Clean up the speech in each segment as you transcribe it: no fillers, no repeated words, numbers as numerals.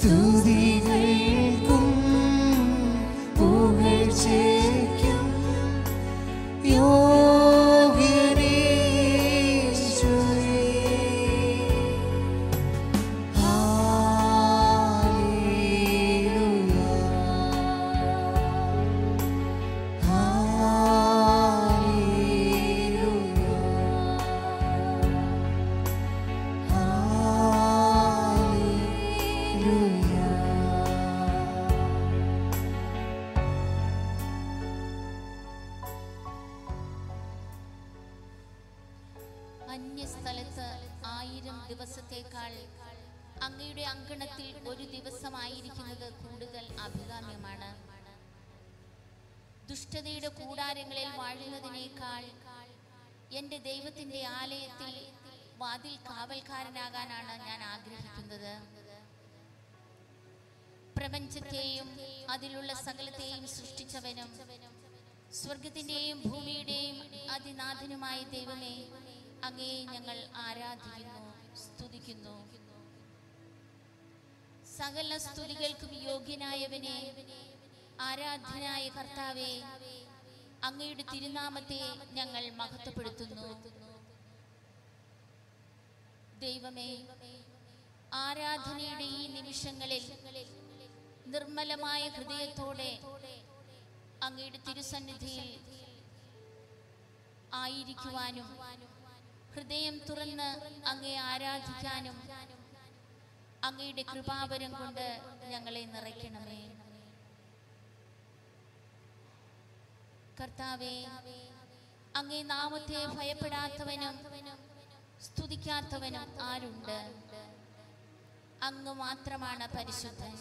സ്തുതികൾക്കും പുകഴ്ചയ്ക്കും അന്യസ്ഥലത്ത് 1000 ദിവസത്തേക്കാൾ അങ്ങയുടെ അങ്കണത്തിൽ ഒരു ദിവസമായിരിക്കുന്നത് കൂടുതൽ അഭികാമ്യമാണ്. ദുഷ്ടതയുടെ കൂടാരങ്ങളിൽ വാഴുന്നതിനേക്കാൾ എൻ്റെ ദൈവത്തിൻ്റെ ആലയത്തിൽ വാതിൽ കാവൽക്കാരനാകാനാണ് ഞാൻ ആഗ്രഹിക്കുന്നത്. പ്രപഞ്ചത്തെയും അതിലുള്ള സകലത്തെയും സൃഷ്ടിച്ചവനും സ്വർഗത്തിൻ്റെയും ഭൂമിയുടെയും അതിനാഥനുമായ ദൈവമേ, അങ്ങയെ ഞങ്ങൾ ആരാധിക്കുന്നു, സ്തുതിക്കുന്നു. സകല സ്തുതികൾക്കും യോഗ്യനായവനെ, ആരാധ്യനായ കർത്താവേ, അങ്ങയുടെ തിരുനാമത്തെ ഞങ്ങൾ മഹത്വപ്പെടുത്തുന്നു. ദൈവമേ, ആരാധനയുടെ ഈ നിമിഷങ്ങളിൽ നിർമ്മലമായ ഹൃദയത്തോടെ അങ്ങയുടെ തിരുസന്നിധിയിൽ ആയിരിക്കുവാനും ഹൃദയം തുറന്ന് അങ്ങയെ ആരാധിക്കാനും അങ്ങയുടെ കൃപാവരം കൊണ്ട് ഞങ്ങളെ നിറയ്ക്കണമേ. കർത്താവേ, അങ്ങേ നാമത്തെ ഭയപ്പെടാത്തവനും സ്തുതിക്കാത്തവനും ആരുണ്ട്? അങ്ങ് മാത്രമാണ് പരിശുദ്ധൻ.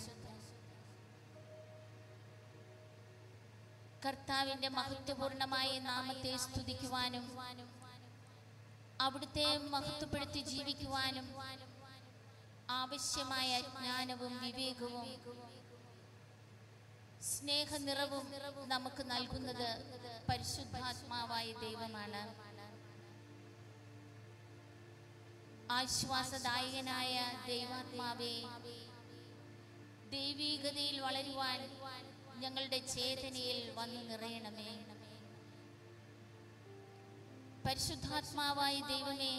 കർത്താവിന്റെ മഹത്വപൂർണമായ നാമത്തെ സ്തുതിക്കുവാനും അവിടുത്തെ മഹത്വപ്പെടുത്തി ജീവിക്കുവാനും ആവശ്യമായ ജ്ഞാനവും വിവേകവും സ്നേഹനിറവും നമുക്ക് നൽകുന്നത് പരിശുദ്ധാത്മാവായ ദൈവമാണ്. ആശ്വാസദായകനായ ദൈവാത്മാവേ, ദൈവീകതയിൽ വളരുവാൻ ഞങ്ങളുടെ ചേതനയിൽ വന്നു നിറയണമേ. പരിശുദ്ധാത്മാവായ ദൈവമേ,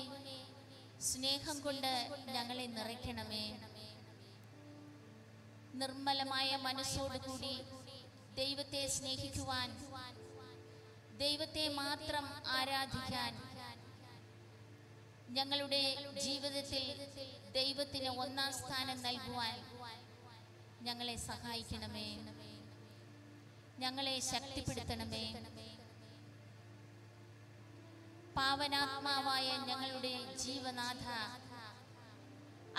സ്നേഹം കൊണ്ട് ഞങ്ങളെ നിറയ്ക്കണമേ. നിർമ്മലമായ മനസ്സോടുകൂടി ദൈവത്തെ സ്നേഹിക്കുവാൻ, ദൈവത്തെ മാത്രം ആരാധിക്കാൻ, ഞങ്ങളുടെ ജീവിതത്തിൽ ദൈവത്തിന് ഒന്നാം സ്ഥാനം നൽകുവാൻ ഞങ്ങളെ സഹായിക്കണമേ. ഞങ്ങളെ ശക്തിപ്പെടുത്തണമേ. പാവനാത്മാവായ ഞങ്ങളുടെ ജീവനാഥ,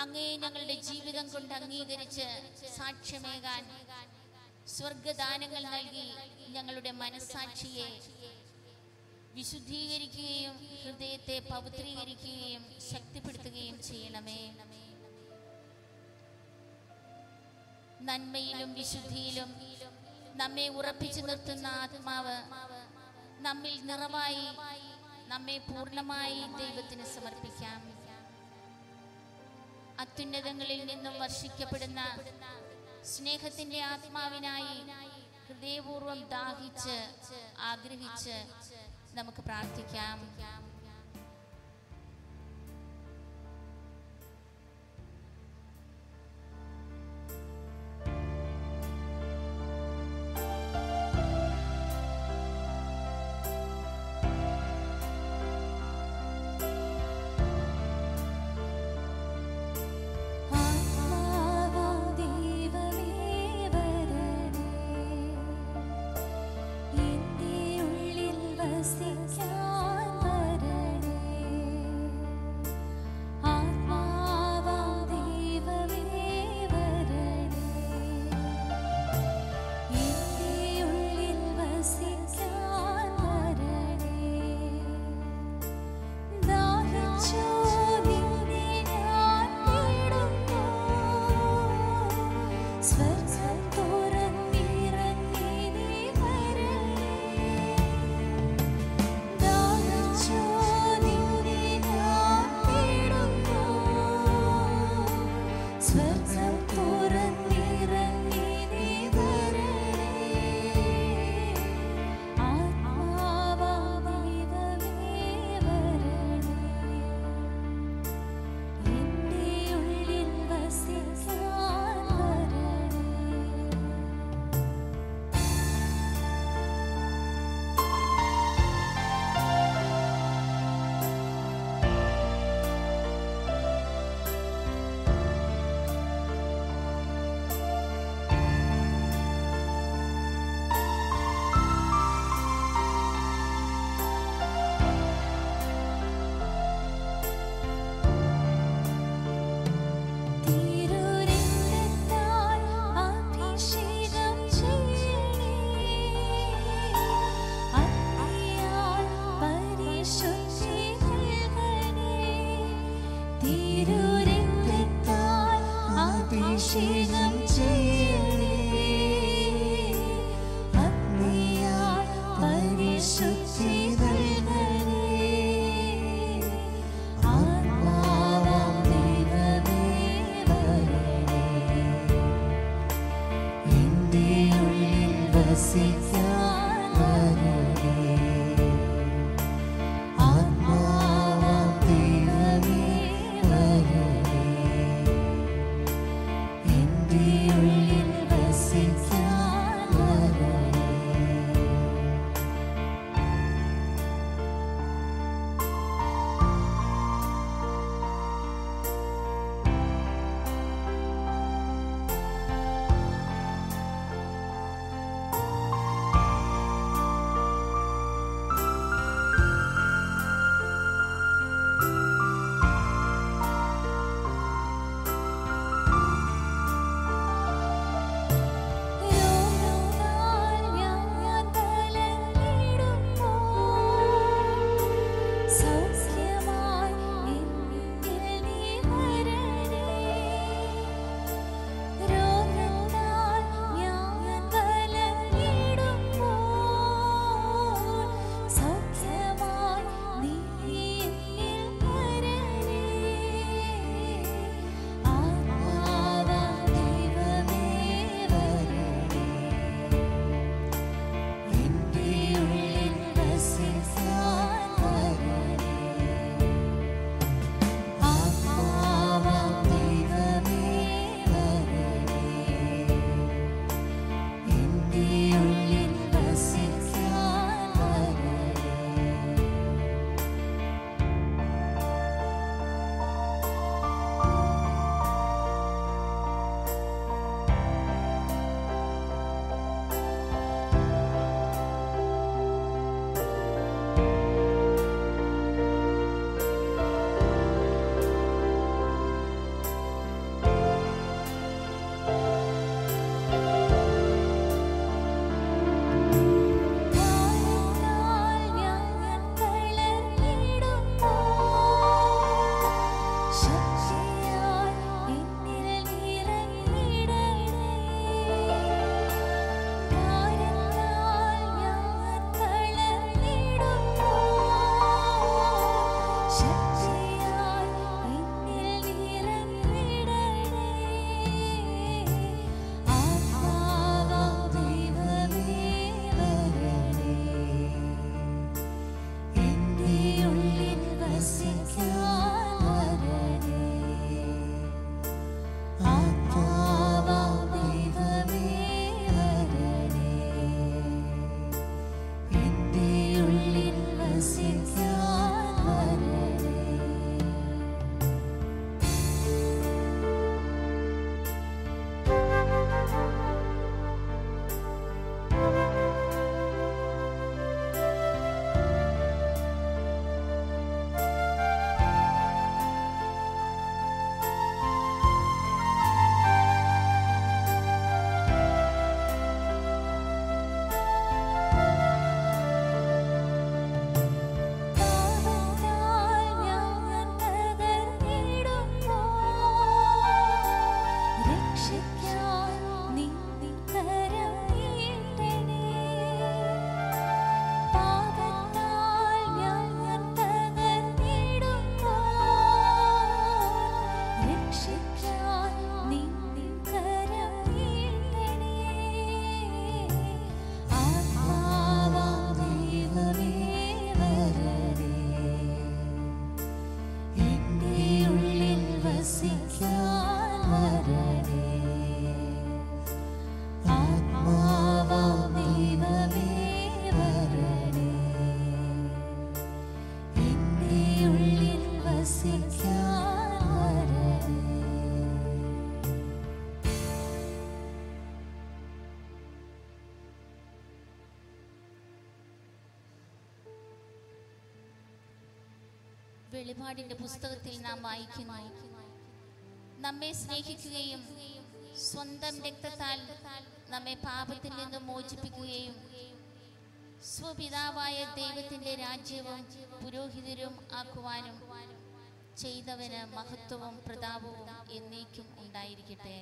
അങ്ങയെ ഞങ്ങളുടെ ജീവിതം കൊണ്ട് അംഗീകരിച്ച് സാക്ഷ്യമേകാൻ സ്വർഗദാനങ്ങൾ നൽകി ഞങ്ങളുടെ മനസ്സാക്ഷിയെ വിശുദ്ധീകരിക്കുകയും ഹൃദയത്തെ പവിത്രീകരിക്കുകയും ശക്തിപ്പെടുത്തുകയും ചെയ്യണമേ. നന്മയിലും വിശുദ്ധിയിലും നമ്മെ ഉറപ്പിച്ചു നിർത്തുന്ന ആത്മാവ് നമ്മിൽ നിറവായി നമ്മെ പൂർണ്ണമായി ദൈവത്തിന് സമർപ്പിക്കാം. അത്യുന്നതങ്ങളിൽ നിന്നും വർഷിക്കപ്പെടുന്ന സ്നേഹത്തിന്റെ ആത്മാവിനായി ഹൃദയപൂർവ്വം ദാഹിച്ച് ആഗ്രഹിച്ച് നമുക്ക് പ്രാർത്ഥിക്കാം. സ്വർഗ്ഗം തുറന്ന് തിരുരക്തത്താൽ അഭിഷേകം ചെയ്യണേ. അഗ്നിയാൽ പരിശുദ്ധി നൽകണേ. ആത്മാവാം ദൈവമേ വരണേ. എന്റെ ഉള്ളിൽ വസിക്കാൻ വരണേ. ആത്മാവാം ദൈവമേ വരണേ. എന്റെ ഉള്ളിൽ വസിക്കാൻ വരണേ. രോഗത്താൽ ഞാൻ തളർന്നിടുമ്പോൾ സൗഖ്യമായി എന്നിൽ നീ വരണേ. രോഗത്താൽ ഞാൻ തളർന്നിടുമ്പോൾ സൗഖ്യമായി നീ എന്നിൽ വരണേ. ആത്മാവാം ദൈവമേ വരണേ. എന്റെ ഉള്ളിൽ വസിക്കാൻ വരണേ. ആത്മാവാം ദൈവമേ വരണേ. എന്റെ ഉള്ളിൽ വസിക്കാൻ വരണേ. ഭാരത്താൽ ഞാൻ തളർന്നിടുമ്പോൾ ശക്തിയാൽ എന്നിൽ നിറഞ്ഞിടണേ. ഭാരത്താൽ ഞാൻ തളർന്നിടുമ്പോൾ ശക്തിയാൽ എന്നിൽ നിറഞ്ഞിടണേ. ആത്മാവാം ദൈവമേ വരണേ. എന്റെ ഉള്ളിൽ വസിക്കാൻ വരണേ. ആത്മാവാം ദൈവമേ വരണേ. എന്റെ ഉള്ളിൽ വസിക്കാൻ വരണേ. പാപത്താൽ ഞാൻ തകർന്നിടുമ്പോൾ രക്ഷിക്കാൻ നീ കരം നീട്ടണേ. പാപത്താൽ ഞാൻ തകർന്നിടുമ്പോൾ രക്ഷിക്കാൻ നീ കരം നീട്ടണേ. ആത്മാവാം ദൈവമേ വരണേ. എന്റെ ഉള്ളിൽ വസിക്കാൻ വരണേ. ആത്മാവാം ദൈവമേ വരണേ. എന്റെ ഉള്ളിൽ വസിക്കാൻ വരണേ. വെളിപാടിന്റെ പുസ്തകത്തിൽ നാം വായിക്കുന്നു, നമ്മെ സ്നേഹിക്കുകയും സ്വന്തം രക്തത്താൽ നമ്മെ പാപത്തിൽ നിന്നും മോചിപ്പിക്കുകയും സ്വപിതാവായ ദൈവത്തിന്റെ രാജ്യവും പുരോഹിതരും ആക്കുവാനും ചെയ്തവന് മഹത്വവും പ്രതാപവും എന്നേക്കും ഉണ്ടായിരിക്കട്ടെ.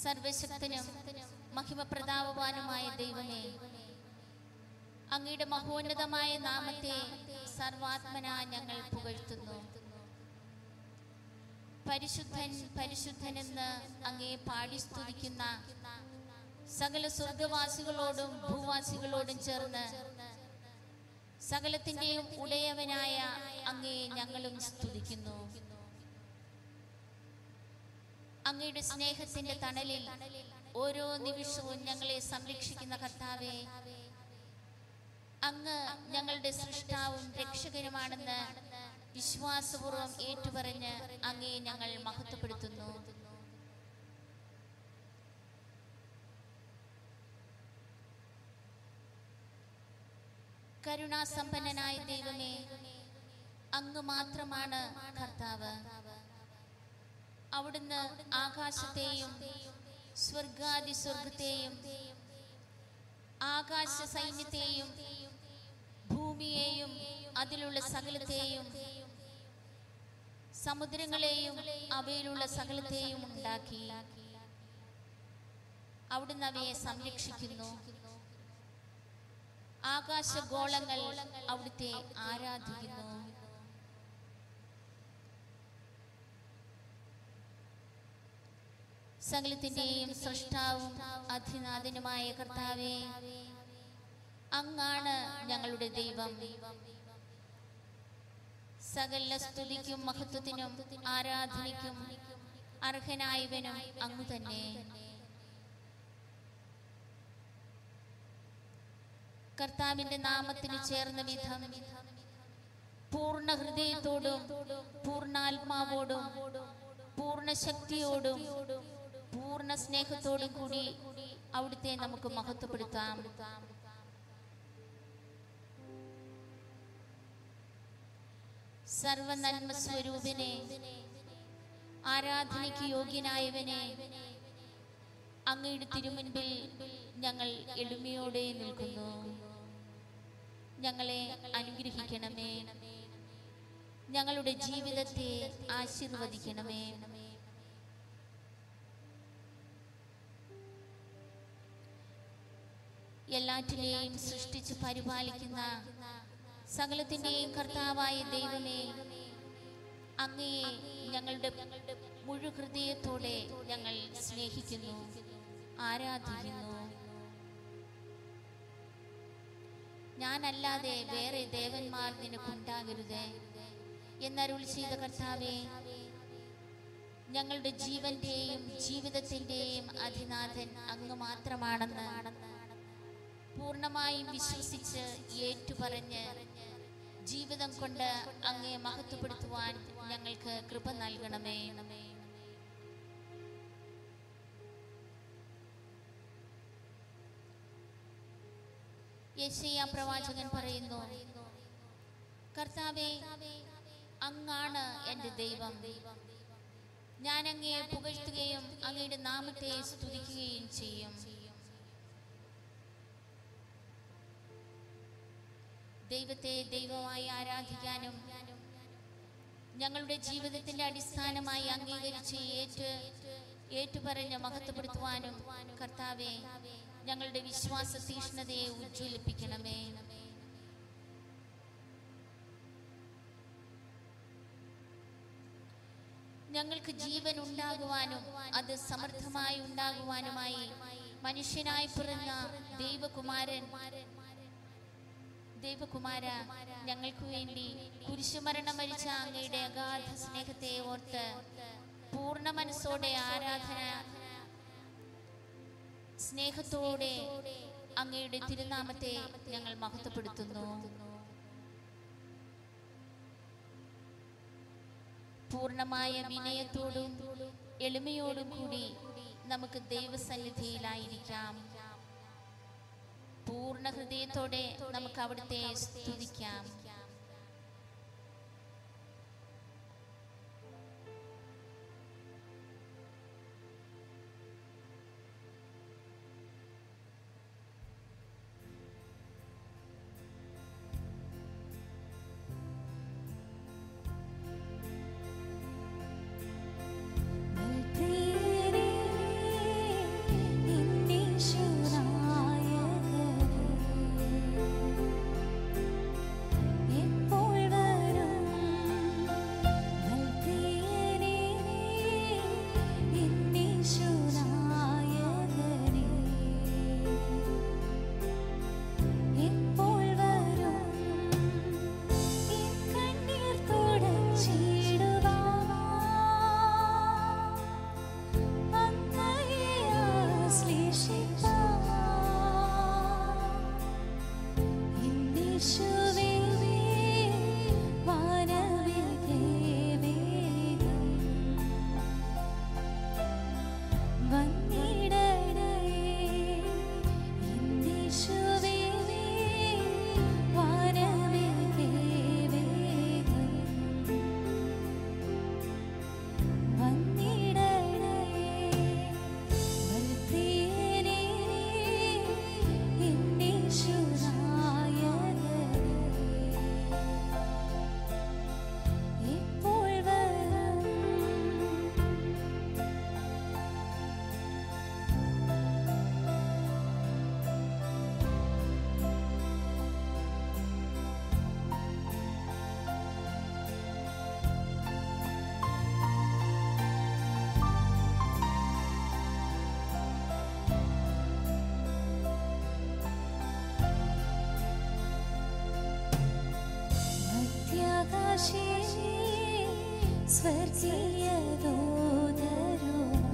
സർവശക്തനും മഹിമപ്രതാപവാനുമായ ദൈവമേ, അങ്ങയുടെ മഹോന്നതമായ നാമത്തെ സർവാത്മന ഞങ്ങൾ പുകഴ്ത്തുന്നു. പരിശുദ്ധൻ പരിശുദ്ധനെന്ന് അങ്ങയെ പാടി സ്തുതിക്കുന്ന സകല സ്വർഗവാസികളോടും ഭൂവാസികളോടും ചേർന്ന് സകലത്തിന്റെയും ഉടയവനായ അങ്ങയെ ഞങ്ങളും സ്തുതിക്കുന്നു. അങ്ങയുടെ സ്നേഹത്തിന്റെ തണലിൽ ഓരോ നിമിഷവും ഞങ്ങളെ സംരക്ഷിക്കുന്ന കർത്താവേ, അങ്ങ് ഞങ്ങളുടെ സൃഷ്ടാവും രക്ഷകനുമാണെന്ന് വിശ്വാസപൂർവ്വം ഏറ്റുപറഞ്ഞ് അങ്ങയെ ഞങ്ങൾ മഹത്വപ്പെടുത്തുന്നു. കരുണാസമ്പന്നനായ ദൈവമേ, അങ്ങ് മാത്രമാണ് കർത്താവ്. അവിടുന്ന് ആകാശത്തെയും സ്വർഗാതിസ്വർഗത്തെയും ആകാശ സൈന്യത്തെയും ഭൂമിയെയും അതിലുള്ള സകലത്തെയും സമുദ്രങ്ങളെയും അവയിലുള്ള സകലത്തെയും ഉണ്ടാക്കി. അവിടുന്ന് അവയെ സംരക്ഷിക്കുന്നു. ആകാശഗോളങ്ങൾ അവിടുത്തെ ആരാധിക്കുന്നു. സകലത്തിന്റെയും സൃഷ്ടാവും അധിനാഥനുമായ കർത്താവേ, അങ്ങാണ് ഞങ്ങളുടെ ദൈവം. സകല സ്തുതിക്കും മഹത്വത്തിനും ആരാധനയ്ക്കും അർഹനായവനും അങ്ങു തന്നെ. കർത്താവിന്റെ നാമത്തിന് ചേർന്ന വിധം പൂർണ്ണ ഹൃദയത്തോടും പൂർണ്ണാത്മാവോടും പൂർണ്ണ ശക്തിയോടും പൂർണ്ണ സ്നേഹത്തോടും കൂടി അവിടുത്തെ നമുക്ക് മഹത്വപ്പെടുത്താം. സർവനന്മ സ്വരൂപനെ, ആരാധനയ്ക്ക് യോഗ്യനായവനെ, അങ്ങയുടെ തിരുമുൻപിൽ ഞങ്ങൾ എളിമയോടെ നിൽക്കുന്നു. ഞങ്ങളെ അനുഗ്രഹിക്കണമേ. ഞങ്ങളുടെ ജീവിതത്തെ ആശീർവദിക്കണമേ. എല്ലാറ്റിനെയും സൃഷ്ടിച്ച് പരിപാലിക്കുന്ന സകലത്തിന്റെയും കർത്താവായ ദൈവമേ, അങ്ങയെ ഞങ്ങളുടെ മുഴുഹൃദയത്തോടെ ഞങ്ങൾ സ്നേഹിക്കുന്നു, ആരാധിക്കുന്നു. ഞാനല്ലാതെ വേറെ ദേവന്മാർ നിനക്കുണ്ടാകരുത് എന്നരുൾ ചെയ്ത കർത്താവേ, ഞങ്ങളുടെ ജീവന്റെയും ജീവിതത്തിന്റെയും അധിനാഥൻ അങ്ങ് മാത്രമാണെന്ന് പൂർണ്ണമായും വിശ്വസിച്ച് ഏറ്റുപറഞ്ഞ് ജീവിതം കൊണ്ട് അങ്ങയെ മഹത്വപ്പെടുത്തുവാൻ ഞങ്ങൾക്ക് കൃപ നൽകണമേ. യെശയ്യാ പ്രവാചകൻ പറയുന്നു, കർത്താവേ, അങ്ങാണ് എൻ്റെ ദൈവം. ഞാൻ അങ്ങയെ പുകഴ്ത്തുകയും അങ്ങയുടെ നാമത്തെ സ്തുതിക്കുകയും ചെയ്യും. ദൈവത്തെ ദൈവമായി ആരാധിക്കാനും ഞങ്ങളുടെ ജീവിതത്തിന്റെ അടിസ്ഥാനമായി അംഗീകരിച്ച് ഏറ്റുപറഞ്ഞ് മഹത്വപ്പെടുത്തുവാനും കർത്താവേ, ഞങ്ങളുടെ വിശ്വാസ തീഷ്ണതയെ ഉജ്ജ്വലിപ്പിക്കണമേ. ഞങ്ങൾക്ക് ജീവൻ ഉണ്ടാകുവാനും അത് സമൃദ്ധമായി ഉണ്ടാകുവാനുമായി മനുഷ്യനായി പിറന്ന ദൈവകുമാര, ഞങ്ങൾക്ക് വേണ്ടി കുരിശുമരണം വരിച്ച അങ്ങയുടെ അഗാധ സ്നേഹത്തെ ഓർത്ത് പൂർണ്ണ മനസ്സോടെ ആരാധന സ്നേഹത്തോടെ അങ്ങയുടെ തിരുനാമത്തെ ഞങ്ങൾ മഹത്വപ്പെടുത്തുന്നു. പൂർണ്ണമായ വിനയത്തോടും എളിമയോടും കൂടി നമുക്ക് ദൈവസന്നിധിയിലായിരിക്കാം. പൂർണ്ണ ഹൃദയത്തോടെ നമുക്ക് അവിടുത്തെ സ്തുതിക്കാം. സ്വർഗീയ ദൂതരുമാ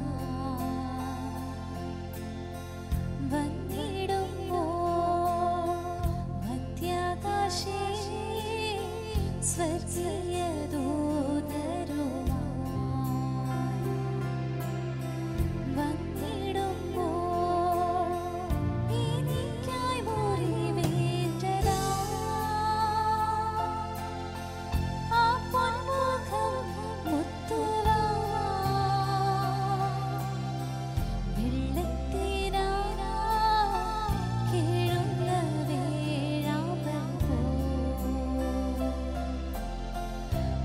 വന്നിടുമ്പോ മധ്യാകാശേ സ്വർഗീയ ദൂതരുമാ വന്നിടുമ്പോ എനിക്കായി മുറിവേറ്റതാ ആ പൊന്മുഖം മുത്തുവാ വെള്ളത്തിനാ കീഴുന്ന വേഴാമ്പൽ പോ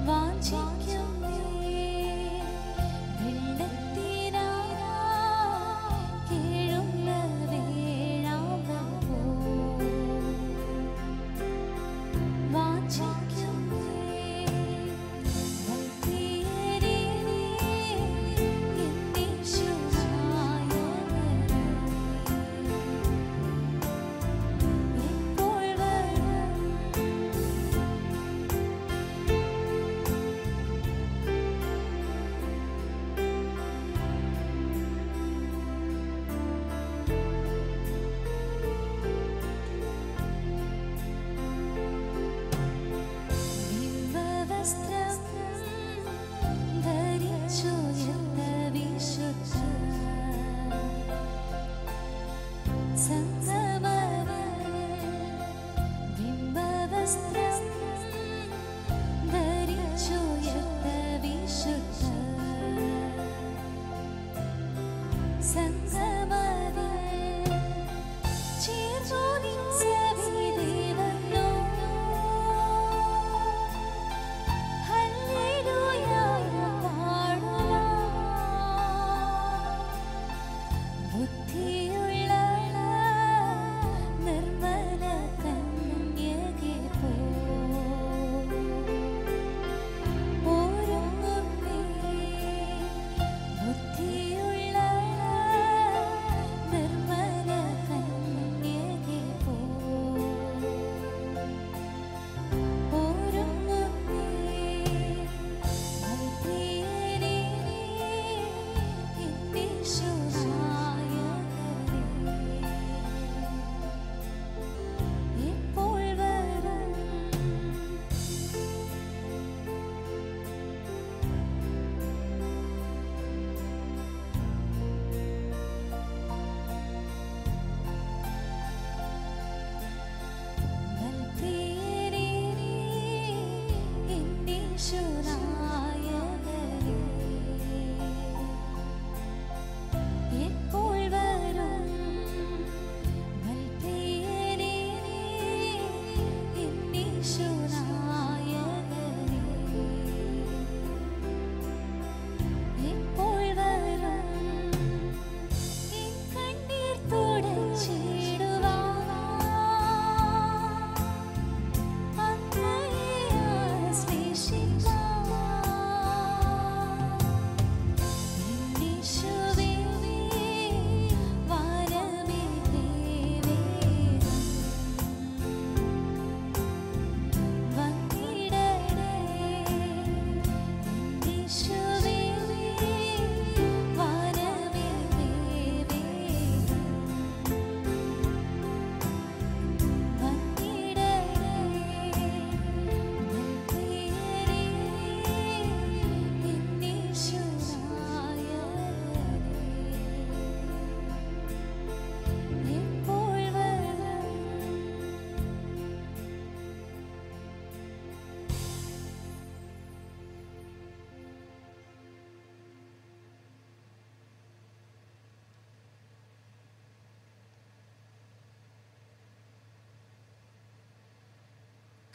വാഞ്ചിക്കുന്നേ വെള്ളത്തിനാ കീഴുന്ന വേഴാമ്പൽ പോ വാഞ്ചിക്കുന്നേ വൽതേരേ എന്നീശുനായകനേ ഇപ്പോൾ വരും ബിംബവസ്ത്രം ധരിച്ചുയർന്ന വിശുദ്ധ സംഗമത്തിൽ ബിംബവസ്ത്രം ധരിച്ചുയർന്ന വിശുദ്ധ സംഗമത്തിൽ ചേർന്നൊലിച്ച വിധിവന്നു ഹല്ലേലൂയ പാടുക ബുദ്ധിയുള്ള നിർമ്മല കന്യകേ പോ ഒരുങ്ങുന്നേ ബുദ്ധിയുള്ള നിർമ്മല കന്യകേ പോ ഒരുങ്ങുന്നേ വൽതേരേ എന്നീശുനായകനേ ഇപ്പോൾ വരും വൽതേരേ എന്നീശുനായകനേ ഇപ്പോൾ വരും വൽതേരേ എന്നീശുനായകനേ ഇപ്പോൾ വരും എൻ കണ്ണീർ തുടച്ചിടുവാൻ അങ്ങയെ ആശ്ലേഷിക്കാൻ യേശുവേ വരമേ വേഗം വന്നിടണേ യേശുവേ വരമേ വേഗം വന്നിടണേ വൽതേരേ എന്നീശുനായകനേ ഇപ്പോൾ വരും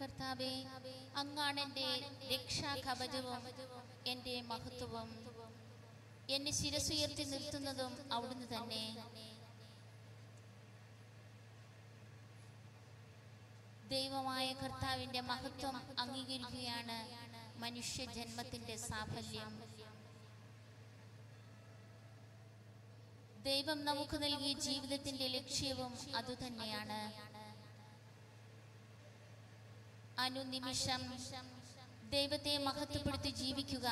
കർത്താവേ, അങ്ങാണ് എൻ്റെ രക്ഷാകവചവും എൻ്റെ മഹത്വവും. എന്നെ ശിരസുയർത്തി നിർത്തുന്നതും അവിടുന്ന് തന്നെ. ദൈവമായ കർത്താവിൻ്റെ മഹത്വം അംഗീകരിക്കുകയാണ് മനുഷ്യജന്മത്തിൻ്റെ സാഫല്യം. ദൈവം നമുക്ക് നൽകിയ ജീവിതത്തിൻ്റെ ലക്ഷ്യവും അതുതന്നെയാണ്. അനുനിമിഷം ദൈവത്തെ മഹത്വപ്പെടുത്തി ജീവിക്കുക.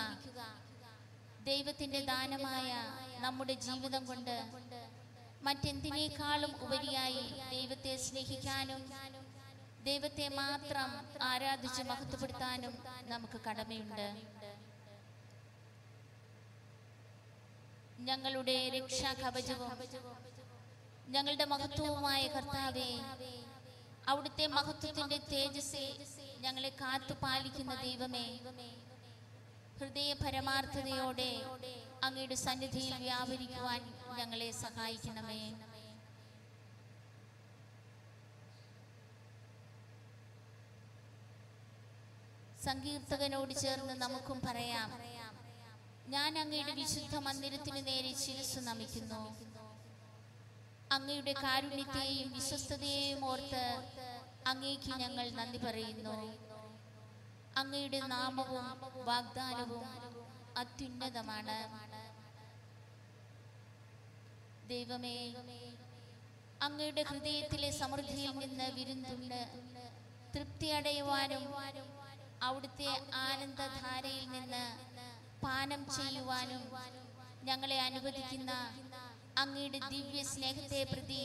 ദൈവത്തിന്റെ ദാനമായ നമ്മുടെ ജീവിതം കൊണ്ട് മറ്റെന്തിനേക്കാളും ഉപരിയായി ദൈവത്തെ സ്നേഹിക്കാനും ദൈവത്തെ മാത്രം ആരാധിച്ച് മഹത്വപ്പെടുത്താനും നമുക്ക് കടമയുണ്ട്. ഞങ്ങളുടെ രക്ഷാകവചവും ഞങ്ങളുടെ മഹത്വവുമായ കർത്താവേ, അവിടുത്തെ മഹത്വത്തിന്റെ തേജസ്സിൽ ഞങ്ങളെ കാത്തുപാലിക്കുന്ന ദൈവമേ, ഹൃദയ പരമാർത്ഥതയോടെ അങ്ങയുടെ സന്നിധിയിൽ വ്യാപരിക്കുവാൻ ഞങ്ങളെ സഹായിക്കണമേ. സങ്കീർത്തകനോട് ചേർന്ന് നമുക്കും പറയാം, ഞാൻ അങ്ങയുടെ വിശുദ്ധ മന്ദിരത്തിനു നേരെ ശിരസ്സു നമിക്കുന്നു. അങ്ങയുടെ കാരുണ്യത്തെയും വിശ്വസ്തതയെയും ഓർത്ത് അങ്ങേക്ക് ഞങ്ങൾ നന്ദി പറയുന്നു. അങ്ങയുടെ നാമവും വാഗ്ദാനവും അത്യുന്നതമാണ്. ദൈവമേ, അങ്ങയുടെ ഹൃദയത്തിലെ സമൃദ്ധിയിൽ നിന്ന് വിരുന്നുണ്ട് തൃപ്തി അടയുവാനും അവിടുത്തെ ആനന്ദധാരയിൽ നിന്ന് പാനം ചെയ്യുവാനും ഞങ്ങളെ അനുവദിക്കുന്ന അങ്ങയുടെ ദിവ്യ സ്നേഹത്തെ പ്രതി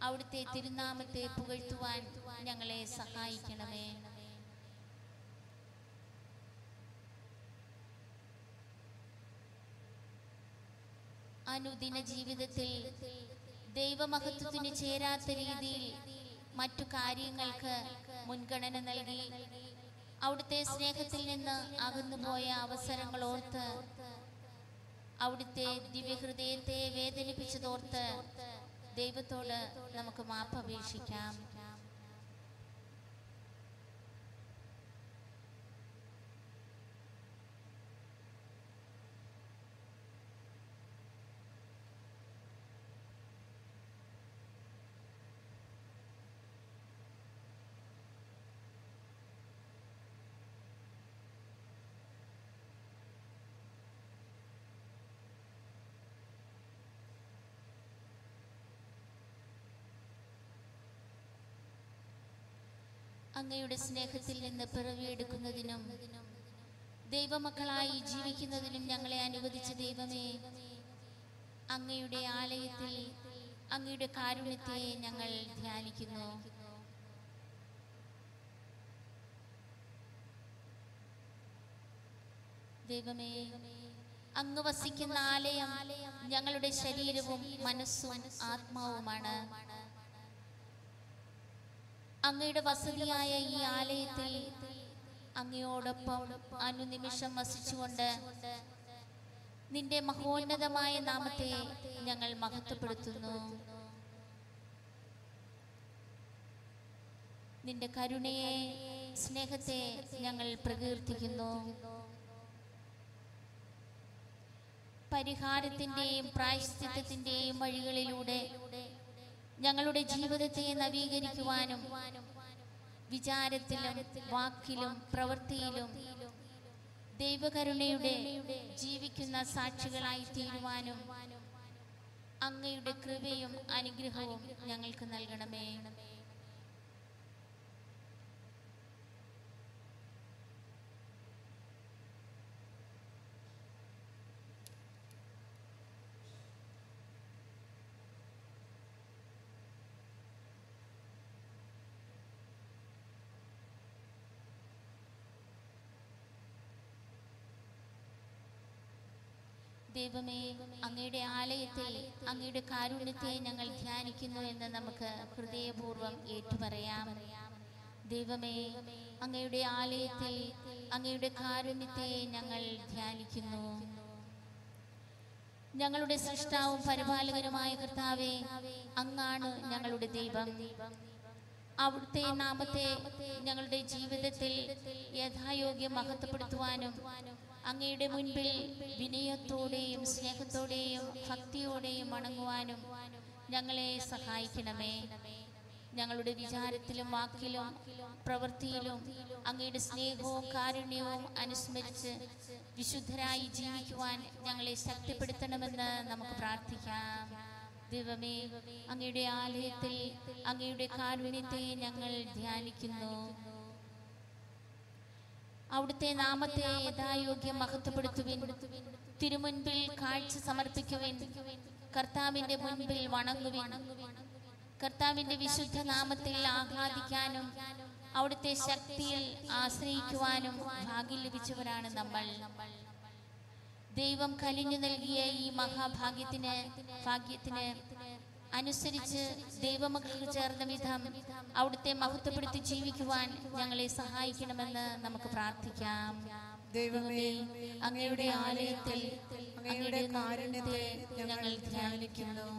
അവിടുത്തെ തിരുനാമത്തെ പുകഴ്ത്തുവാൻ ഞങ്ങളെ സഹായിക്കണമേ. അനുദിന ജീവിതത്തിൽ ദൈവമഹത്വത്തിന് ചേരാത്ത രീതിയിൽ മറ്റു കാര്യങ്ങൾക്ക് മുൻഗണന നൽകി അവിടുത്തെ സ്നേഹത്തിൽ നിന്ന് അകന്നുപോയ അവസരങ്ങൾ ഓർത്ത് അവിടുത്തെ ദിവ്യഹൃദയത്തെ വേദനിപ്പിച്ചതോർത്ത് ദൈവത്തോട് നമുക്ക് മാപ്പപേക്ഷിക്കാം. അങ്ങയുടെ സ്നേഹത്തിൽ നിന്ന് പിറവിയെടുക്കുന്നതിനും ദൈവമക്കളായി ജീവിക്കുന്നതിനും ഞങ്ങളെ അനുവദിച്ച ദൈവമേ, അങ്ങയുടെ ആലയത്തിൽ അങ്ങയുടെ കാരുണ്യത്തെ ഞങ്ങൾ ധ്യാനിക്കുന്നു. ദൈവമേ, അങ്ങ് വസിക്കുന്ന ആലയം ഞങ്ങളുടെ ശരീരവും മനസ്സും ആത്മാവുമാണ്. അങ്ങയുടെ വസതിയായ ഈ ആലയത്തിൽ അങ്ങയോടൊപ്പം അനുനിമിഷം വസിച്ചുകൊണ്ട് നിന്റെ മഹോന്നതമായ നാമത്തെ ഞങ്ങൾ മഹത്വപ്പെടുത്തുന്നു. നിന്റെ കരുണയെ, സ്നേഹത്തെ ഞങ്ങൾ പ്രകീർത്തിക്കുന്നു. പരിഹാരത്തിന്റെയും പ്രായശ്ചിത്തത്തിന്റെയും വഴികളിലൂടെ ഞങ്ങളുടെ ജീവിതത്തെ നവീകരിക്കുവാനും വിചാരത്തിലും വാക്കിലും പ്രവൃത്തിയിലും ദൈവകരുണയുടെ ജീവിക്കുന്ന സാക്ഷികളായി തീരുവാനും അങ്ങയുടെ കൃപയും അനുഗ്രഹവും ഞങ്ങൾക്ക് നൽകണമേ. ദൈവമേ, അങ്ങയുടെ ആലയത്തിൽ അങ്ങയുടെ കാരുണ്യത്തെ ഞങ്ങൾ ധ്യാനിക്കുന്നു എന്ന് നമുക്ക് ഹൃദയപൂർവ്വം ഏറ്റുപറയാം. ദൈവമേ, അങ്ങയുടെ ആലയത്തിൽ അങ്ങയുടെ കാരുണ്യത്തെ ഞങ്ങൾ ധ്യാനിക്കുന്നു. ഞങ്ങളുടെ സൃഷ്ടാവും പരിപാലകനുമായ കർത്താവേ, അങ്ങാണ് ഞങ്ങളുടെ ദൈവം. അവിടുത്തെ നാമത്തെ ഞങ്ങളുടെ ജീവിതത്തിൽ യഥായോഗ്യം മഹത്വപ്പെടുത്തുവാനും അങ്ങയുടെ മുൻപിൽ വിനയത്തോടെയും സ്നേഹത്തോടെയും ഭക്തിയോടെയും വണങ്ങുവാനും ഞങ്ങളെ സഹായിക്കണമേ. ഞങ്ങളുടെ വിചാരത്തിലും വാക്കിലും പ്രവൃത്തിയിലും അങ്ങയുടെ സ്നേഹവും കാരുണ്യവും അനുസ്മരിച്ച് വിശുദ്ധരായി ജീവിക്കുവാൻ ഞങ്ങളെ ശക്തിപ്പെടുത്തണമെന്ന് നമുക്ക് പ്രാർത്ഥിക്കാം. ദൈവമേ, അങ്ങയുടെ ആലയത്തിൽ അങ്ങയുടെ കാരുണ്യത്തെ ഞങ്ങൾ ധ്യാനിക്കുന്നു. അവിടുത്തെ നാമത്തെ യഥായോഗ്യം മഹത്വപ്പെടുത്തുവിൻ. തിരുമുൻപിൽ കാഴ്ച സമർപ്പിക്കുവിൻ. കർത്താവിന്റെ മുൻപിൽ വണങ്ങുവിൻ. കർത്താവിന്റെ വിശുദ്ധ നാമത്തിൽ ആഹ്ലാദിക്കാനും അവിടുത്തെ ശക്തിയിൽ ആശ്രയിക്കുവാനും ഭാഗ്യം ലഭിച്ചവരാണ് നമ്മൾ. ദൈവം കനിഞ്ഞു നൽകിയ ഈ ഭാഗ്യത്തിന് അനുസരിച്ച് ദൈവമക്കൾക്ക് ചേർന്ന വിധം അവിടുത്തെ മഹത്വപ്പെടുത്തി ജീവിക്കുവാൻ ഞങ്ങളെ സഹായിക്കണമെന്ന് നമുക്ക് പ്രാർത്ഥിക്കാം. ദൈവമേ, അങ്ങയുടെ ആലയത്തിൽ അങ്ങയുടെ കാരുണ്യത്തെ ഞങ്ങൾ ധ്യാനിക്കുന്നു.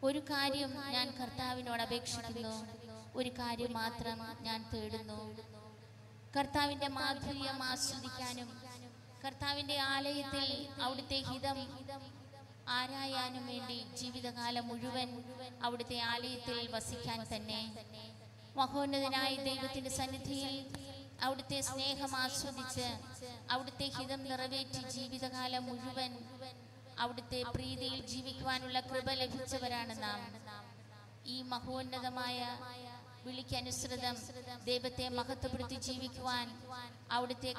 ഒരു കാര്യം ഞാൻ കർത്താവിനോട് അപേക്ഷിക്കുന്നു, ഒരു കാര്യം മാത്രം ഞാൻ തേടുന്നു, കർത്താവിന്റെ മാധുര്യം ആസ്വദിക്കാനും കർത്താവിന്റെ ആലയത്തിൽ അവിടുത്തെ ഹിതം ആരായാനും വേണ്ടി ജീവിതകാലം മുഴുവൻ അവിടുത്തെ ആലയത്തിൽ വസിക്കാൻ തന്നെ. മഹോന്നതനായ ദൈവത്തിന്റെ സന്നിധിയിൽ അവിടുത്തെ സ്നേഹം ആസ്വദിച്ച് അവിടുത്തെ ഹിതം നിറവേറ്റി ജീവിതകാലം മുഴുവൻ അവിടുത്തെ പ്രീതിയിൽ ജീവിക്കുവാനുള്ള കൃപ ലഭിച്ചവരാണ് നാം. ഈ മഹോന്നതമായ വിളിക്കനുസൃതം ദൈവത്തെ മഹത്വപ്പെടുത്തി ജീവിക്കുവാൻ അവിടുത്തെ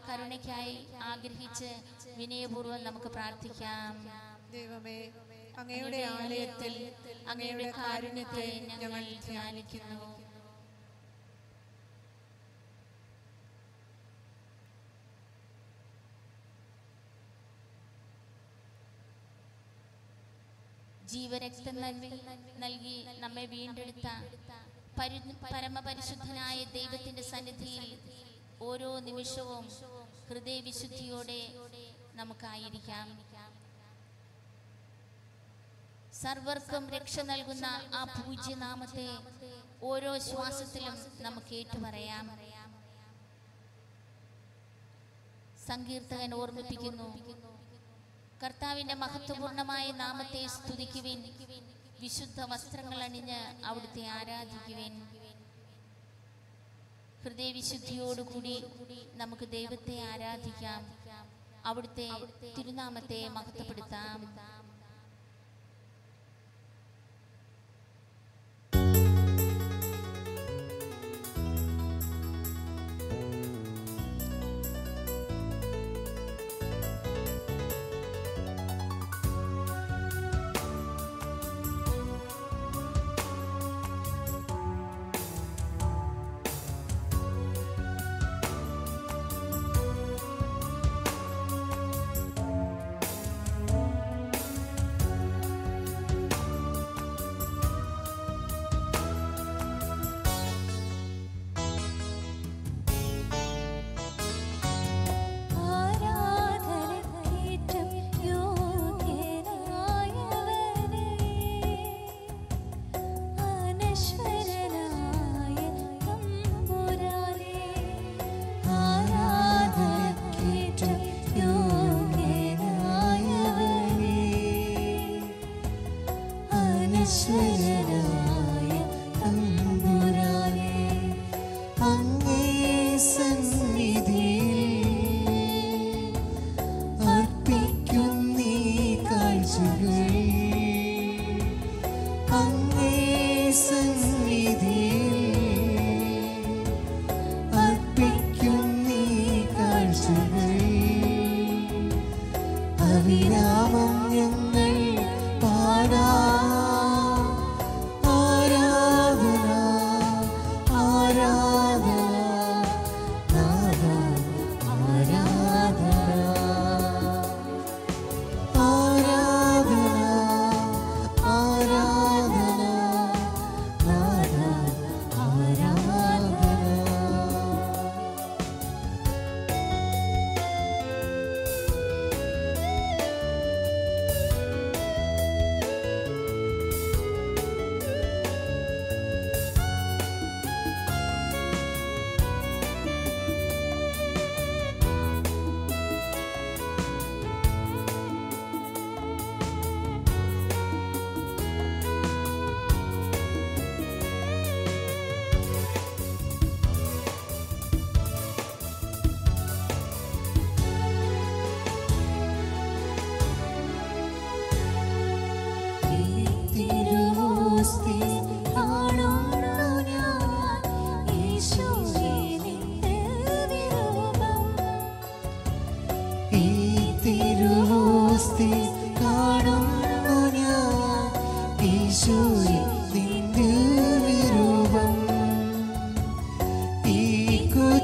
കരുണയ്ക്കായി ആഗ്രഹിച്ച് വിനയപൂർവ്വം നമുക്ക് പ്രാർത്ഥിക്കാം. ദൈവമേ, അങ്ങയുടെ ആലയത്തിൽ അങ്ങയുടെ കാരുണ്യത്തെ ഞങ്ങൾ ധ്യാനിക്കുന്നു. ജീവരക്തം നൽകി നമ്മെ വീണ്ടെടുത്ത പരമപരിശുദ്ധനായ ദൈവത്തിന്റെ സന്നിധിയിൽ ഓരോ നിമിഷവും ഹൃദയവിശുദ്ധിയോടെ നമുക്കായിരിക്കാം. സർവർക്കും രക്ഷ നൽകുന്ന ആ പൂജ്യനാമത്തെ ഓരോ ശ്വാസത്തിലും നമുക്ക് ഏറ്റുപറയാം. സങ്കീർത്തകൻ ഓർമ്മിപ്പിക്കുന്നു, കർത്താവിന്റെ മഹത്വപൂർണമായ നാമത്തെ സ്തുതിക്കുവിൻ, വിശുദ്ധ വസ്ത്രങ്ങൾ അണിഞ്ഞ് അവിടുത്തെ ആരാധിക്കുവിൻ. ഹൃദയവിശുദ്ധിയോടുകൂടി നമുക്ക് ദൈവത്തെ ആരാധിക്കാം, അവിടുത്തെ തിരുനാമത്തെ മഹത്വപ്പെടുത്താം.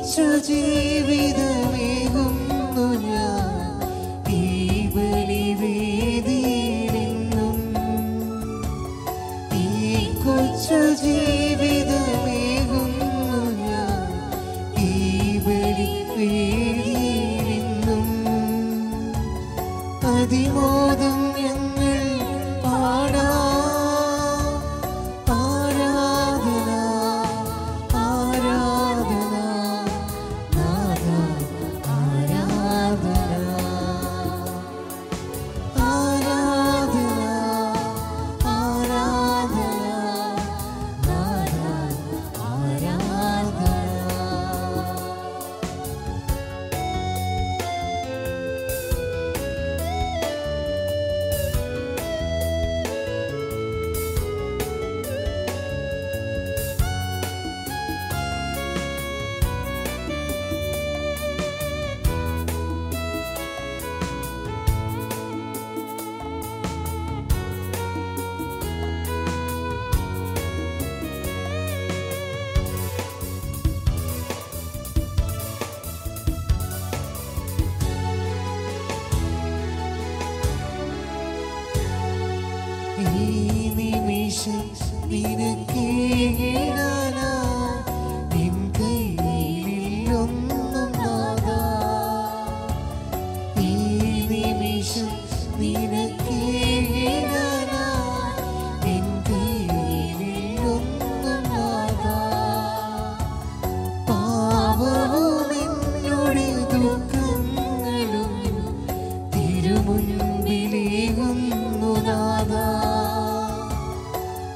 കൊച്ചു ജീവിതമേകുന്നു ഞാൻ ഈ ബലിവേദിയിലെന്നും. ഈ കൊച്ചു ജീവിതമേകുന്നു ഞാൻ ഈ ബലിവേദിയിലെന്നും. അതിമോദം ഞങ്ങൾ പാടാം. ആരാധന ആരാധന നാഥ ആരാധന. ആരാധന ആരാധന നാഥ ആരാധന. ഈ നിമിഷം നിനക്കേകിടാനാ നിൻ കൈയിലൊന്നും നാഥാ. ഈ നിമിഷം നിനക്കേകിടാനാ നിൻ കൈയിലൊന്നും നാഥാ. പാവവും എന്നോട് ദുഃഖങ്ങളും തിരുമുൻപിലേകുന്നു നാഥാ.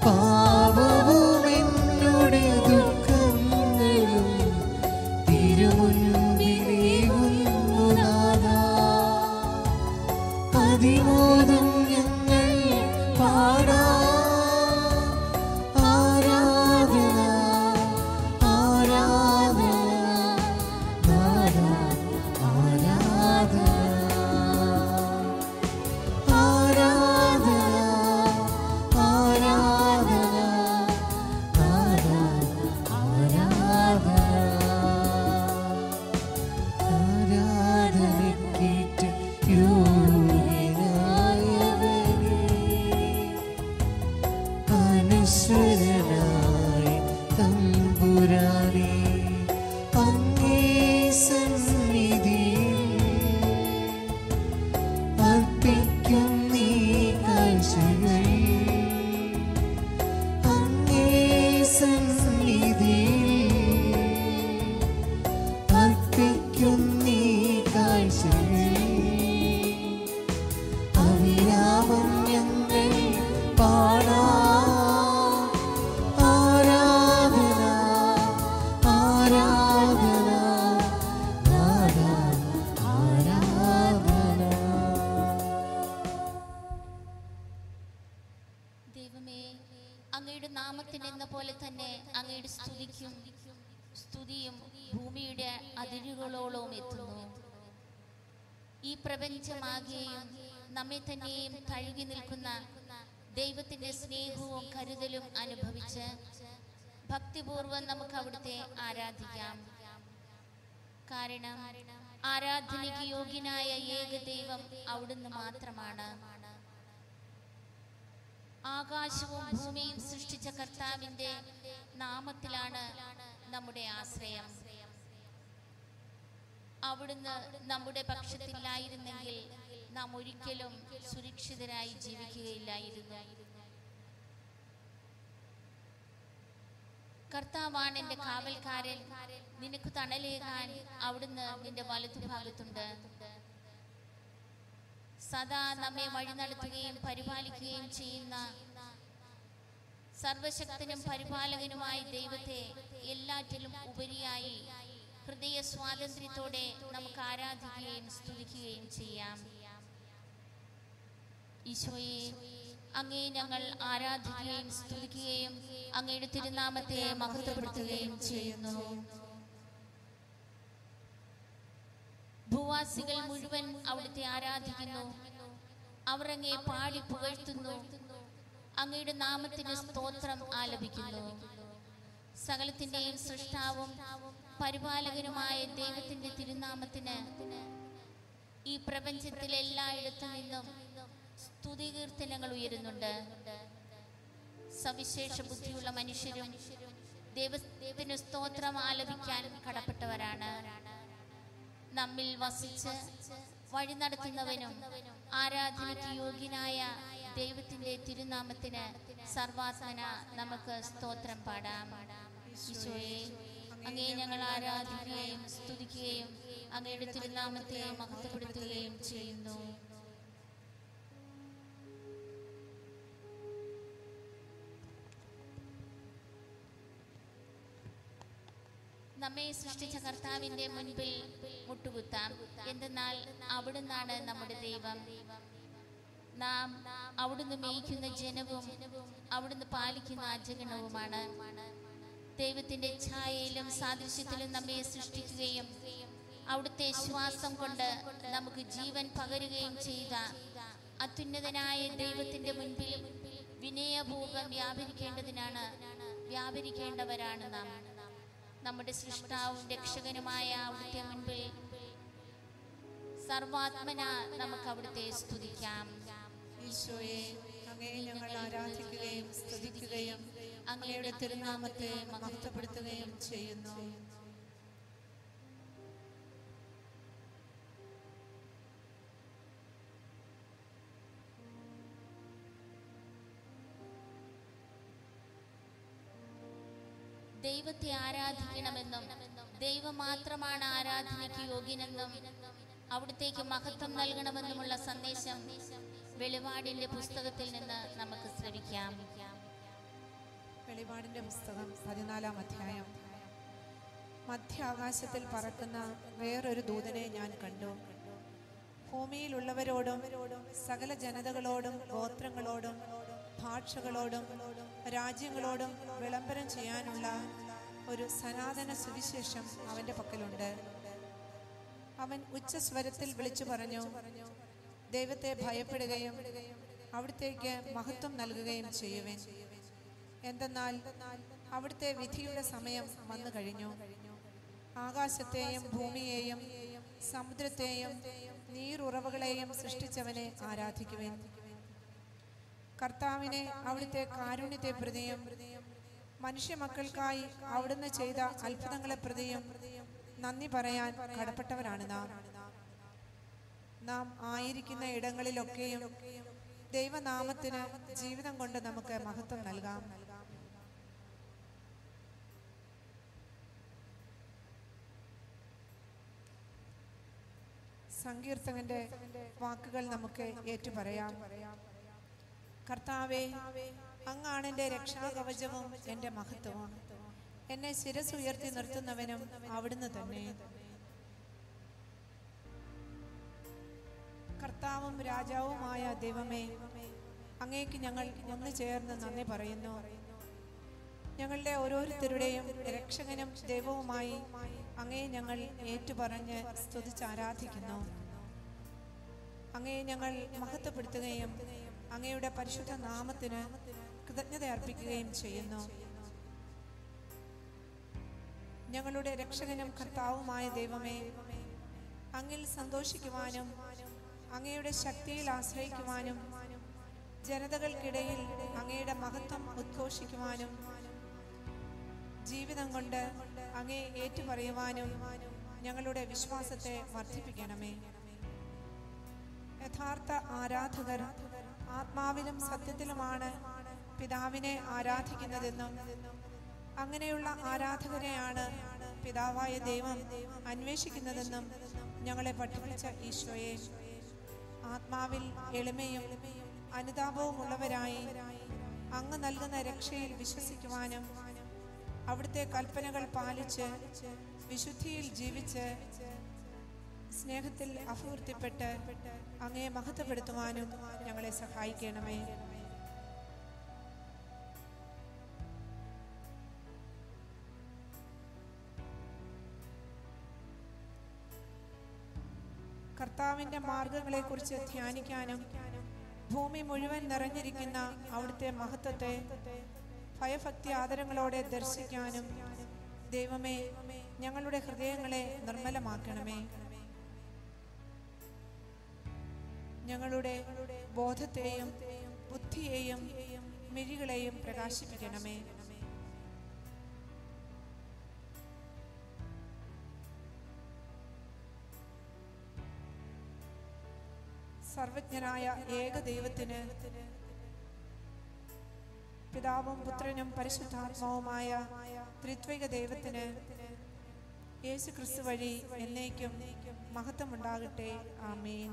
പാവവും എന്നോട് ദുഃഖങ്ങളും തിരുമുൻപിലേകുന്നു നാഥാ. അതിമോദം ഞങ്ങൾ പാടാം. ആരാധന ആരാധന നാഥ ആരാധന. ആരാധന ആരാധന നാഥ ആരാധന. ആരാധനയ്ക്കേറ്റ യോഗ്യനായവനേ, അനശ്വരനായ തമ്പുരാനേ, അങ്ങേ സന്നിധിയിൽ അർപ്പിക്കും നീ കാഴ്ചകൾ. അങ്ങേ സന്നിധിയിൽ അർപ്പിക്കും നീ കാഴ്ചകൾ. അവിരാമം ഞങ്ങൾ പാടാം. ആരാധന ആരാധന നാഥ ആരാധന. ദൈവമേ, അങ്ങയുടെ നാമത്തിനെന്ന പോലെ തന്നെ അങ്ങയുടെ സ്തുതിയും ഭൂമിയുടെ അതിരുകളോളവും എത്തുന്നു. ഈ പ്രപഞ്ചമാകെയും നമ്മെ തന്നെയും തഴുകി നിൽക്കുന്ന ദൈവത്തിന്റെ സ്നേഹവും കരുതലും അനുഭവിച്ച് ഭക്തിപൂർവം നമുക്ക് അവിടുത്തെ ആരാധിക്കാം. കാരണം ആരാധനയ്ക്ക് യോഗ്യനായ ഏക ദൈവം അവിടുന്ന് മാത്രമാണ്. ആകാശവും ഭൂമിയും സൃഷ്ടിച്ച കർത്താവിന്റെ നാമത്തിലാണ് നമ്മുടെ ആശ്രയം. അവിടുന്ന് നമ്മുടെ പക്ഷത്തില്ലായിരുന്നെങ്കിൽ നാം ഒരിക്കലും സുരക്ഷിതരായി ജീവിക്കുകയില്ലായിരുന്നു. കർത്താവാണ് എന്റെ കാവൽക്കാരൻ, നിനക്ക് തണലേകാൻ അവിടുന്ന് നിന്റെ വലതുഭാഗത്തുണ്ട്. സദാ നമ്മെ വഴി നടത്തുകയും പരിപാലിക്കുകയും ചെയ്യുന്ന സർവശക്തനും പരിപാലകനുമായ ദൈവത്തെ എല്ലാറ്റിലും ഉപരിയായി ഹൃദയ സ്വാതന്ത്ര്യത്തോടെ നമുക്ക് ആരാധിക്കുകയും സ്തുതിക്കുകയും ചെയ്യാം. ഈശോയെ, അങ്ങേ ഞങ്ങൾ ആരാധിക്കുകയും സ്തുതിക്കുകയും അങ്ങയുടെ തിരുനാമത്തെ മഹത്വപ്പെടുത്തുകയും ചെയ്യുന്നു. ഭൂവാസികൾ മുഴുവൻ അവിടുത്തെ ആരാധിക്കുന്നു. അവർ അങ്ങേ പാടി പുകഴ്ത്തുന്നു. അങ്ങയുടെ നാമത്തിന് സ്തോത്രം ആലപിക്കുന്നു. സകലത്തിന്റെയും സൃഷ്ടാവും പരിപാലകനുമായ ദൈവത്തിന്റെ തിരുനാമത്തിന് ഈ പ്രപഞ്ചത്തിൽ എല്ലായിടത്തു നിന്നും സ്തുതികീർത്തനങ്ങൾ ഉയരുന്നുണ്ട്. സവിശേഷ ബുദ്ധിയുള്ള മനുഷ്യരും ദൈവത്തിന് സ്തോത്രം ആലപിക്കാൻ കടപ്പെട്ടവരാണ്. നമ്മിൽ വസിച്ച് വഴി നടത്തുന്നവനും ആരാധനയ്ക്ക് യോഗ്യനായ ദൈവത്തിന്റെ തിരുനാമത്തിന് സർവാത്മന നമുക്ക് സ്തോത്രം പാടാം. ഈശോയെ, അങ്ങയെ ഞങ്ങൾ ആരാധിക്കുകയും സ്തുതിക്കുകയും അങ്ങയുടെ തിരുനാമത്തെ മഹത്വപ്പെടുത്തുകയും ചെയ്യുന്നു. നമ്മെ സൃഷ്ടിച്ച കർത്താവിന്റെ മുൻപിൽ മുട്ടുകുത്താം. എന്തെന്നാൽ അവിടുന്നാണ് നമ്മുടെ ദൈവം. നാം അവിടുന്ന് മേയ്ക്കുന്ന ജനവും അവിടുന്ന് പാലിക്കുന്ന അജഗണവുമാണ്. ദൈവത്തിന്റെ ഛായയിലും സാദൃശ്യത്തിലും നമ്മെ സൃഷ്ടിക്കുകയും അവിടുത്തെ ശ്വാസം കൊണ്ട് നമുക്ക് ജീവൻ പകരുകയും ചെയ്ത അത്യുന്നതനായ ദൈവത്തിന്റെ മുൻപിൽ വിനയപൂർവ്വം വ്യാപരിക്കേണ്ടവരാണ് നാം. നമ്മുടെ സൃഷ്ടാവും രക്ഷകനുമായ അവിടുത്തെ മുൻപിൽ സർവാത്മന നമുക്ക് അവിടുത്തെ സ്തുതിക്കാം. ഈശോയെ, അങ്ങയെ ഞങ്ങൾ ആരാധിക്കുകയും സ്തുതിക്കുകയും അങ്ങയുടെ തിരുനാമത്തെ മഹത്വപ്പെടുത്തുകയും ചെയ്യുന്നു. ദൈവത്തെ ആരാധിക്കണമെന്നും ദൈവം മാത്രമാണ് ആരാധനയ്ക്ക് യോഗ്യനെന്നും അവിടുത്തേക്ക് മഹത്വം നൽകണമെന്നുമുള്ള സന്ദേശം വെളിപാടിന്റെ പുസ്തകത്തിൽ നിന്ന് നമുക്ക് ശ്രവിക്കാം. വെളിപാടിന്റെ പുസ്തകം 14-ാം അധ്യായം. മധ്യാകാശത്തിൽ പറക്കുന്ന വേറൊരു ദൂതനെ ഞാൻ കണ്ടു. ഭൂമിയിലുള്ളവരോടും സകല ജനതകളോടും ഗോത്രങ്ങളോടും ഭാഷകളോടും രാജ്യങ്ങളോടും വിളംബരം ചെയ്യാനുള്ള ഒരു സനാതന സുവിശേഷം അവൻ്റെ പക്കലുണ്ട്. അവൻ ഉച്ചസ്വരത്തിൽ വിളിച്ചു പറഞ്ഞു, ദൈവത്തെ ഭയപ്പെടുകയും അവിടുത്തേക്ക് മഹത്വം നൽകുകയും ചെയ്യുവേൻ. എന്തെന്നാൽ അവിടുത്തെ വിധിയുടെ സമയം വന്നു കഴിഞ്ഞു. ആകാശത്തെയും ഭൂമിയെയും സമുദ്രത്തെയും നീരുറവുകളെയും സൃഷ്ടിച്ചവനെ ആരാധിക്കുവേൻ. കർത്താവിനെ അവിടുത്തെ കാരുണ്യത്തെ പ്രതിയും മനുഷ്യമക്കൾക്കായി അവിടുന്ന് ചെയ്ത അത്ഭുതങ്ങളെ പ്രതിയും നന്ദി പറയാൻ കടപ്പെട്ടവരാണ് നാം ആയിരിക്കുന്ന ഇടങ്ങളിലൊക്കെയും ദൈവനാമത്തിന് ജീവിതം കൊണ്ട് നമുക്ക് മഹത്വം നൽകാം. സങ്കീർത്തകന്റെ വാക്കുകൾ നമുക്ക് ഏറ്റുപറയാം. കർത്താവേ, അങ്ങാണ് എൻ്റെ രക്ഷാകവചവും എൻ്റെ മഹത്വവും. എന്നെ ശിരസ് ഉയർത്തി നിർത്തുന്നവനും അവിടുന്ന് തന്നെ. കർത്താവും രാജാവുമായ ദൈവമേ, അങ്ങേക്ക് ഞങ്ങൾ ഒന്നു ചേർന്ന് നന്ദി പറയുന്നു. ഞങ്ങളുടെ ഓരോരുത്തരുടെയും രക്ഷകനും ദൈവവുമായി അങ്ങയെ ഞങ്ങൾ ഏറ്റുപറഞ്ഞ് സ്തുതിച്ചാരാധിക്കുന്നു. അങ്ങയെ ഞങ്ങൾ മഹത്വപ്പെടുത്തുകയും അങ്ങയുടെ പരിശുദ്ധ നാമത്തിന് കൃതജ്ഞത അർപ്പിക്കുകയും ചെയ്യുന്നു. ഞങ്ങളുടെ രക്ഷകനും കർത്താവുമായ ദൈവമേ, അങ്ങിൽ സന്തോഷിക്കുവാനും അങ്ങയുടെ ശക്തിയിൽ ആശ്രയിക്കുവാനും ജനതകൾക്കിടയിൽ അങ്ങയുടെ മഹത്വം ഉദ്ഘോഷിക്കുവാനും ജീവിതം കൊണ്ട് അങ്ങയെ ഏറ്റുപറയുവാനും ഞങ്ങളുടെ വിശ്വാസത്തെ വർദ്ധിപ്പിക്കണമേ. യഥാർത്ഥ ആരാധകർ ആത്മാവിലും സത്യത്തിലുമാണ് പിതാവിനെ ആരാധിക്കുന്നതെന്നും അങ്ങനെയുള്ള ആരാധകരെയാണ് പിതാവായ ദൈവം അന്വേഷിക്കുന്നതെന്നും ഞങ്ങളെ പഠിപ്പിച്ച ഈശോയെ, ആത്മാവിൽ എളിമയും അനുതാപവും ഉള്ളവരായി അങ്ങ് നൽകുന്ന രക്ഷയിൽ വിശ്വസിക്കുവാനും അവിടുത്തെ കൽപ്പനകൾ പാലിച്ച് വിശുദ്ധിയിൽ ജീവിച്ച് സ്നേഹത്തിൽ അഭിവൃദ്ധിപ്പെട്ട് അങ്ങയെ മഹത്വപ്പെടുത്തുവാനും ഞങ്ങളെ സഹായിക്കണമേ. കർത്താവിൻ്റെ മാർഗങ്ങളെക്കുറിച്ച് ധ്യാനിക്കാനും ഭൂമി മുഴുവൻ നിറഞ്ഞിരിക്കുന്ന അവിടുത്തെ മഹത്വത്തെ ഭയഭക്തി ആദരങ്ങളോടെ ദർശിക്കാനും ദൈവമേ, ഞങ്ങളുടെ ഹൃദയങ്ങളെ നിർമ്മലമാക്കണമേ. ഞങ്ങളുടെ ബോധത്തെയും ബുദ്ധിയെയും മിഴികളെയും പ്രകാശിപ്പിക്കണമേ. സർവജ്ഞനായ ഏക ദൈവത്തിന്, പിതാവും പുത്രനും പരിശുദ്ധാത്മാവുമായ ത്രിത്വിക ദൈവത്തിന് യേശു ക്രിസ്തു വഴി എന്നേക്കും മഹത്വമുണ്ടാകട്ടെ. ആമേൻ.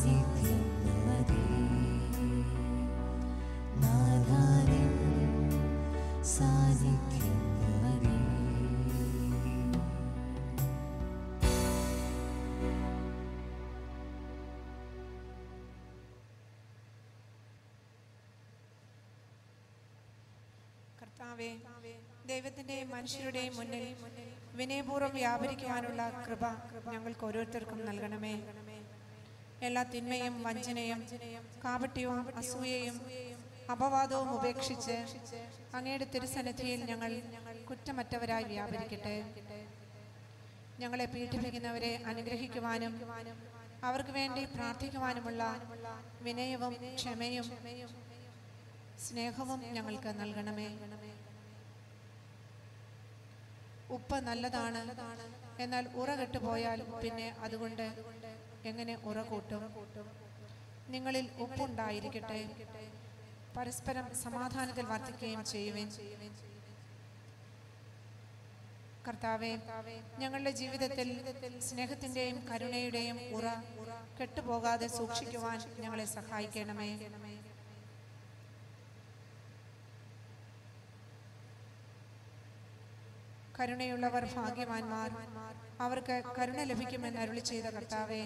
സാന്നിധ്യം മതി നാഥാനിൻ സാന്നിധ്യം മതി. കർത്താവേ, ദൈവത്തിന്റെയും മനുഷ്യരുടെയും മുന്നിൽ വിനയപൂർവ്വം വ്യാപരിക്കുവാനുള്ള കൃപ ഞങ്ങൾക്ക് ഓരോരുത്തർക്കും നൽകണമേ. എല്ലാ തിന്മയും വഞ്ചനയും കാപട്യവും അസൂയയും അപവാദവും ഉപേക്ഷിച്ച് അങ്ങയുടെ തിരുസന്നിധിയിൽ ഞങ്ങൾ കുറ്റമറ്റവരായി വ്യാപരിക്കട്ടെ. ഞങ്ങളെ പീഡിപ്പിക്കുന്നവരെ അനുഗ്രഹിക്കുവാനും അവർക്ക് വേണ്ടി പ്രാർത്ഥിക്കുവാനുമുള്ള വിനയവും ക്ഷമയും സ്നേഹവും ഞങ്ങൾക്ക് നൽകണമേ. ഉപ്പ് നല്ലതാണ്, എന്നാൽ ഉറ കെട്ടുപോയാൽ പിന്നെ അതുകൊണ്ട് എങ്ങനെ ഉറ കൂട്ടും? നിങ്ങളിൽ ഉപ്പുണ്ടായിരിക്കട്ടെ, പരസ്പരം സമാധാനത്തിൽ വർദ്ധിക്കുകയും ചെയ്യുവേൻ. കർത്താവേ, ഞങ്ങളുടെ ജീവിതത്തിൽ സ്നേഹത്തിന്റെയും കരുണയുടെയും ഉറ കെട്ടുപോകാതെ സൂക്ഷിക്കുവാൻ ഞങ്ങളെ സഹായിക്കണമേ. കരുണയുള്ളവർ ഭാഗ്യവാന്മാർ, അവർക്ക് കരുണ ലഭിക്കുമെന്ന് അരുളി ചെയ്ത കർത്താവേ,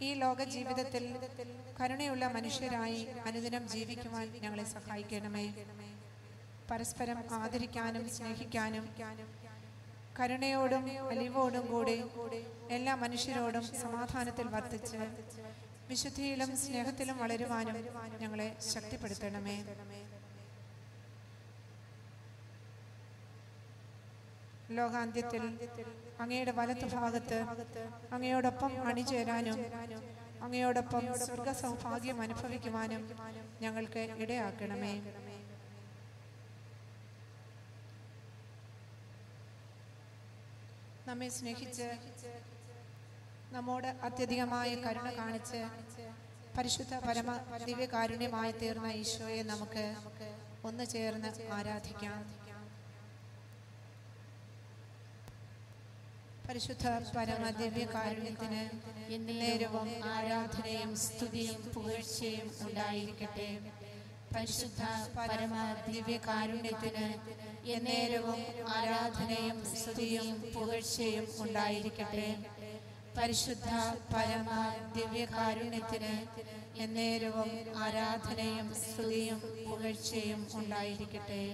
ഈ ലോക ജീവിതത്തിൽ കരുണയുള്ള മനുഷ്യരായി അനുദിനം ജീവിക്കുവാൻ ഞങ്ങളെ സഹായിക്കണമേ. പരസ്പരം ആദരിക്കാനും സ്നേഹിക്കാനും കരുണയോടും അലിവോടും കൂടി എല്ലാ മനുഷ്യരോടും സമാധാനത്തിൽ വർത്തിച്ച് വിശുദ്ധിയിലും സ്നേഹത്തിലും വളരുവാനും ഞങ്ങളെ ശക്തിപ്പെടുത്തണമേ. ലോകാന്ത്യത്തിൽ അങ്ങയുടെ വലത്തുഭാഗത്ത് അങ്ങയോടൊപ്പം അണിചേരാനും അങ്ങയോടൊപ്പം സ്വർഗ സൗഭാഗ്യം അനുഭവിക്കുവാനും ഞങ്ങൾക്ക് ഇടയാക്കണമേ. നമ്മെ സ്നേഹിച്ച് നമ്മോട് അത്യധികമായ കരുണ കാണിച്ച് പരിശുദ്ധ പരമ ദിവ്യകാരുണ്യമായി തീർന്ന ഈശോയെ നമുക്ക് ഒന്ന് ചേർന്ന് ആരാധിക്കാം. പരിശുദ്ധ പരമ ദിവ്യകാരുണ്യത്തിന് എന്നേരവും ആരാധനയും സ്തുതിയും പുകഴ്ചയും ഉണ്ടായിരിക്കട്ടെ. പരിശുദ്ധ പരമ ദിവ്യകാരുണ്യത്തിന് എന്നേരവും ആരാധനയും സ്തുതിയും പുകഴ്ചയും ഉണ്ടായിരിക്കട്ടെ. പരിശുദ്ധ പരമ ദിവ്യകാരുണ്യത്തിന് എന്നേരവും ആരാധനയും സ്തുതിയും പുകഴ്ചയും ഉണ്ടായിരിക്കട്ടെ.